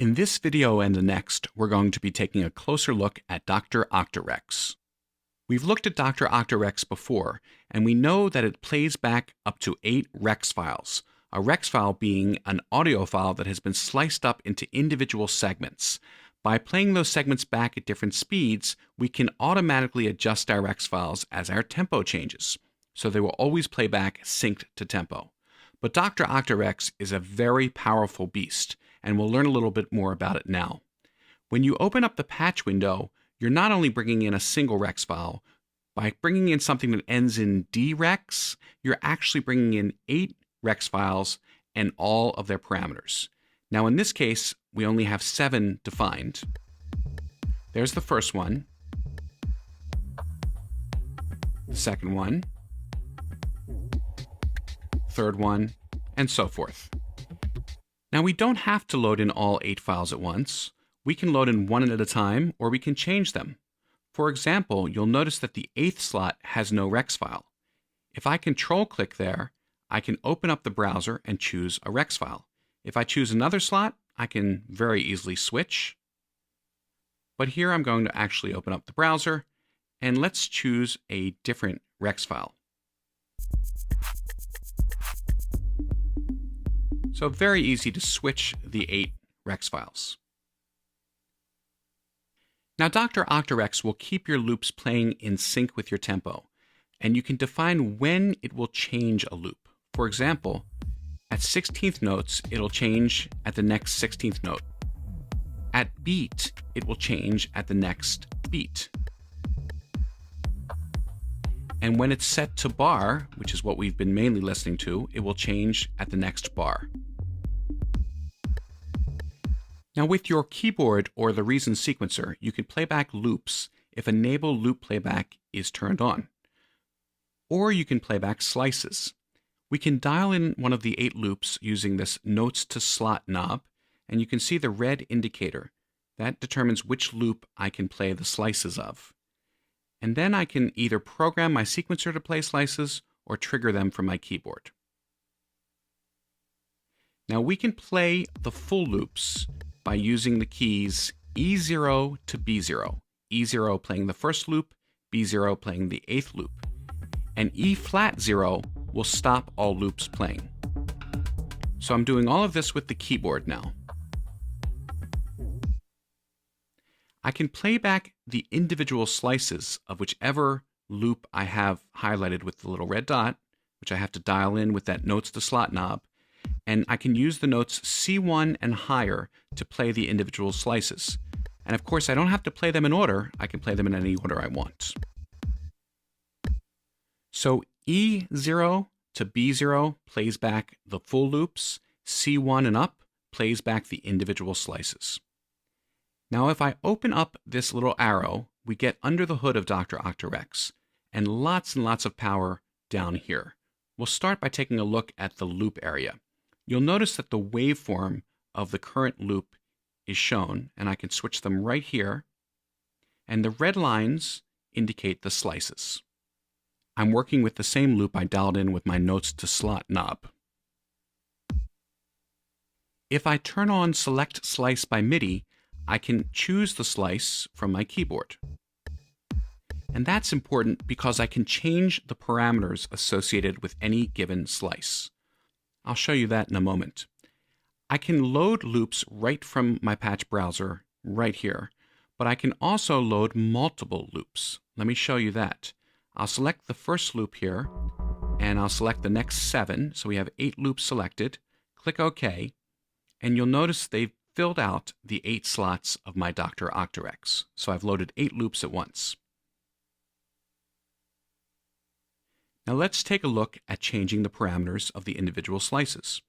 In this video and the next, we're going to be taking a closer look at Dr. Octo Rex. We've looked at Dr. Octo Rex before, and we know that it plays back up to 8 Rex files, a Rex file being an audio file that has been sliced up into individual segments. By playing those segments back at different speeds, we can automatically adjust our Rex files as our tempo changes, so they will always play back synced to tempo. But Dr. Octo Rex is a very powerful beast, and we'll learn a little bit more about it now. When you open up the patch window, you're not only bringing in a single Rex file. By bringing in something that ends in DREX, you're actually bringing in 8 Rex files and all of their parameters. Now in this case, we only have 7 defined. There's the first one, the second one, third one, and so forth. Now we don't have to load in all 8 files at once. We can load in one at a time, or we can change them. For example, you'll notice that the 8th slot has no Rex file. If I control click there, I can open up the browser and choose a Rex file. If I choose another slot, I can very easily switch. But here I'm going to actually open up the browser, and let's choose a different Rex file. So very easy to switch the 8 Rex files. Now Dr. Octo Rex will keep your loops playing in sync with your tempo, and you can define when it will change a loop. For example, at 16th notes, it'll change at the next 16th note. At beat, it will change at the next beat. And when it's set to bar, which is what we've been mainly listening to, it will change at the next bar. Now with your keyboard or the Reason sequencer, you can play back loops if Enable Loop Playback is turned on. Or you can play back slices. We can dial in one of the 8 loops using this Notes to Slot knob, and you can see the red indicator. That determines which loop I can play the slices of. And then I can either program my sequencer to play slices or trigger them from my keyboard. Now we can play the full loops by using the keys E0 to B0. E0 playing the first loop, B0 playing the 8th loop. And E flat 0 will stop all loops playing. So I'm doing all of this with the keyboard now. I can play back the individual slices of whichever loop I have highlighted with the little red dot, which I have to dial in with that Notes to Slot knob. And I can use the notes C1 and higher to play the individual slices. And of course, I don't have to play them in order. I can play them in any order I want. So E0 to B0 plays back the full loops. C1 and up plays back the individual slices. Now, if I open up this little arrow, we get under the hood of Dr. Octo Rex and lots of power down here. We'll start by taking a look at the loop area. You'll notice that the waveform of the current loop is shown, and I can switch them right here. And the red lines indicate the slices. I'm working with the same loop I dialed in with my Notes to Slot knob. If I turn on Select Slice by MIDI, I can choose the slice from my keyboard. And that's important because I can change the parameters associated with any given slice. I'll show you that in a moment. I can load loops right from my patch browser right here, but I can also load multiple loops. Let me show you that. I'll select the first loop here, and I'll select the next 7, so we have 8 loops selected. Click OK, and you'll notice they've filled out the 8 slots of my Dr. Octo Rex. So I've loaded 8 loops at once. Now let's take a look at changing the parameters of the individual slices.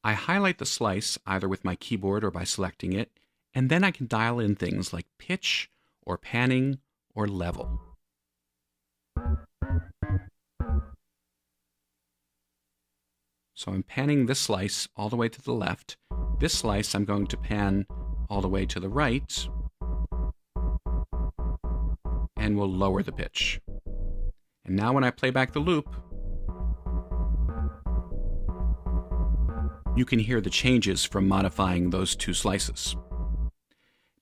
I highlight the slice either with my keyboard or by selecting it, and then I can dial in things like pitch or panning or level. So I'm panning this slice all the way to the left. This slice I'm going to pan all the way to the right, and we'll lower the pitch. And now when I play back the loop, You can hear the changes from modifying those two slices.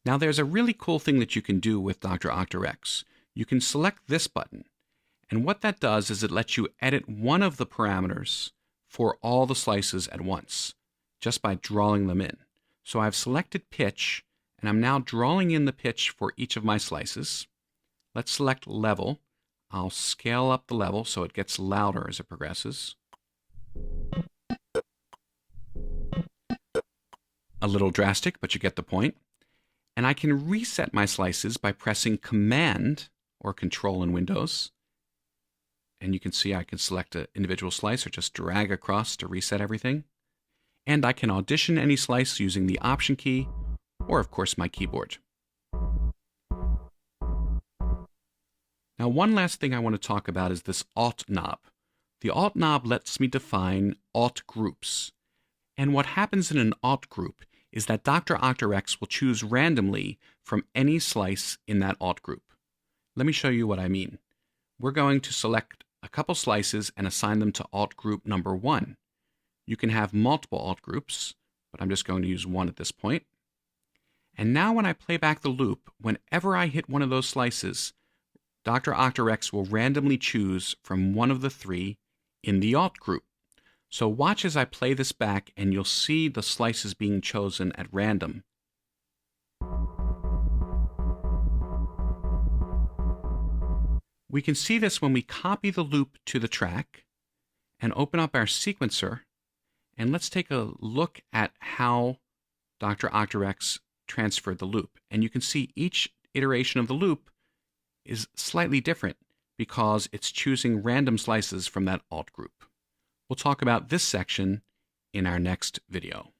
Now there's a really cool thing that you can do with Dr. Octo Rex. You can select this button, and what that does is it lets you edit one of the parameters for all the slices at once, just by drawing them in. So I've selected pitch, and I'm now drawing in the pitch for each of my slices. Let's select level. I'll scale up the level so it gets louder as it progresses. A little drastic, but you get the point. And I can reset my slices by pressing Command or Control in Windows. And you can see I can select an individual slice or just drag across to reset everything. And I can audition any slice using the Option key or, of course, my keyboard. Now, one last thing I want to talk about is this Alt knob. The Alt knob lets me define Alt groups. And what happens in an Alt group is that Dr. Octo Rex will choose randomly from any slice in that Alt group. Let me show you what I mean. We're going to select a couple slices and assign them to Alt group number 1. You can have multiple Alt groups, but I'm just going to use one at this point. And now when I play back the loop, whenever I hit one of those slices, Dr. Octo Rex will randomly choose from one of the 3 in the Alt group. So watch as I play this back and you'll see the slices being chosen at random. We can see this when we copy the loop to the track and open up our sequencer, and let's take a look at how Dr. Octo Rex transferred the loop. And you can see each iteration of the loop is slightly different because it's choosing random slices from that Alt group. We'll talk about this section in our next video.